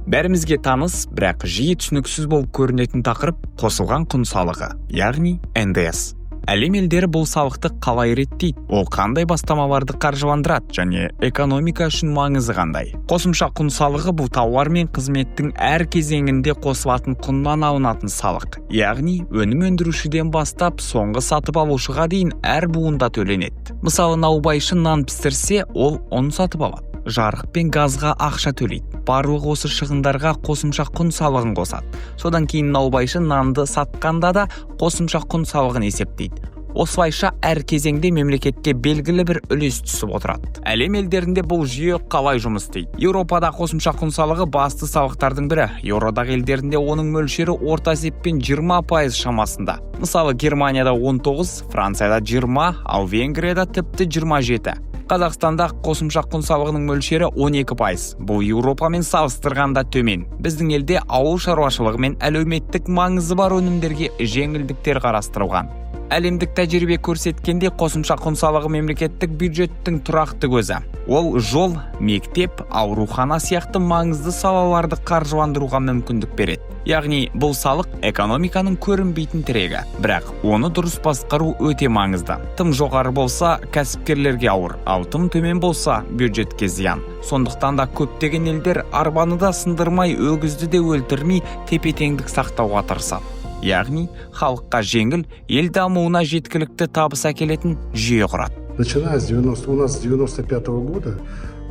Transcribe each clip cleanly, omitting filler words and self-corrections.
Бәрімізге таныс, бірақ жиі түсініксіз болып көрінетін тақырып қосылған құн салығы, яғни НДС. Әлем елдері бұл салықты қалай реттейді? Ол қандай бастамаларды қаржыландырады және экономика үшін маңызы қандай? Қосымша құн салығы бұл тауар мен қызметтің әр кезеңінде қосылатын құннан алынатын салық. Яғни өнім өндірушіден бастап соңғы сатып алушыға дейін әр буында төленеді. Мысалы, наубайшы нан пісірсе, ол ұн сатып алады. Жарық пен газға ақша төлейді. Барлық осы шығындарға қосымша құн салығын қосады. Содан кейін наубайшы нанды сатқанда да қосымша құн салығын есептейді. Осылайша әр кезеңде мемлекетке белгілі бір үлес түсіп отырады. Әлем елдерінде бұл жүйе қалай жұмыс істейді? Еуропада қосымша құн салығы басты салықтардың бірі. Еуроодақ елдерінде оның мөлшері орта есеппен 20% шамасында. Мысалы, Германияда 19, Францияда 20, ал Венгрияда тіпті 27. Қазақстанда қосымша құн салығының мөлшері 12%. Бұл Еуропамен салыстырғанда төмен. Біздің елде ауыл шаруашылығы мен әлеуметтік маңызы бар өнімдерге жеңілдіктер қарастырылған. Әлемдік тәжірибе көрсеткенде қосымша құн салығы мемлекеттік бюджеттің тұрақты көзі. Ол жол, мектеп, аурухана сияқты маңызды салаларды қаржыландыруға мүмкіндік береді. Яғни бұл салық экономиканың көрінбейтін тірегі, бірақ оны дұрыс басқару өте маңызды. Тым жоғары болса, кәсіпкерлерге ауыр, ал тым төмен болса, бюджетке зиян. Сондықтан да көптеген елдер арбаны да сындырмай, өгізді де өлтірмей, тепе-теңдік сақтауға тырысады. Яғни халыққа жеңіл, ел дамуына жеткілікті табыс әкелетін жүйе құрады. Начиная с 95 года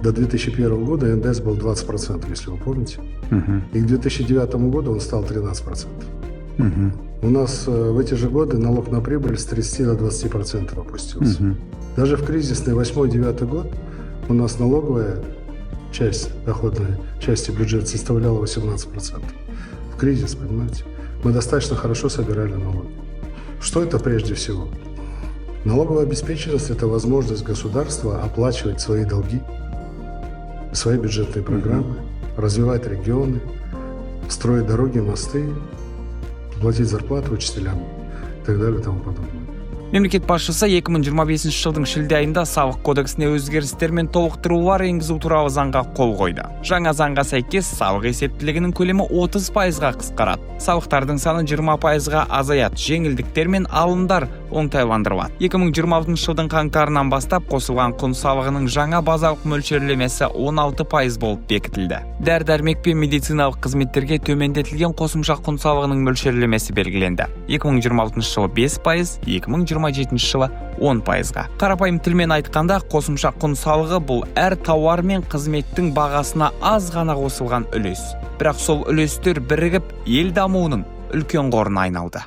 до 2001 года НДС был 20%, если вы помните. И к 2009 году он стал 13%. У нас в эти же годы налог на прибыль с 30 до 20% опустился. Даже в кризисный 8-9 год у нас налоговая часть, доходная часть бюджета составляла 18%. В кризис, понимаете? Мы достаточно хорошо собирали налоги. Что это прежде всего? Налоговая обеспеченность – это возможность государства оплачивать свои долги, свои бюджетные программы, развивать регионы, строить дороги, мосты, платить зарплату учителям и так далее и тому подобное. Мемлекет басшысы 2025 жылдың шілде айында салық кодексіне өзгерістер мен толықтырулар енгізу туралы заңға қол қойды. Жаңа заңға сәйкес салық есептілігінің көлемі 30%-ға қысқарады. Салықтардың саны 20%-ға азаяды. Жеңілдіктер мен алымдар оңтайландырылады. 2026 жылдың қаңтарынан бастап қосылған құн салығының жаңа базалық мөлшерлемесі 16% болып бекітілді. Дәрі-дәрмек пен медициналық қызметтерге төмендетілген қосымша құн салығының мөлшерлемесі белгіленді. 2026 жылы 5%, 2027 жылы 10%-ға. Қарапайым тілмен айтқанда, қосымша құн салығы бұл әр тауар мен қызметтің бағасына аз ғана қосылған үлес. Бірақ сол үлестер бірігіп ел дамуының үлкен қорына айналды.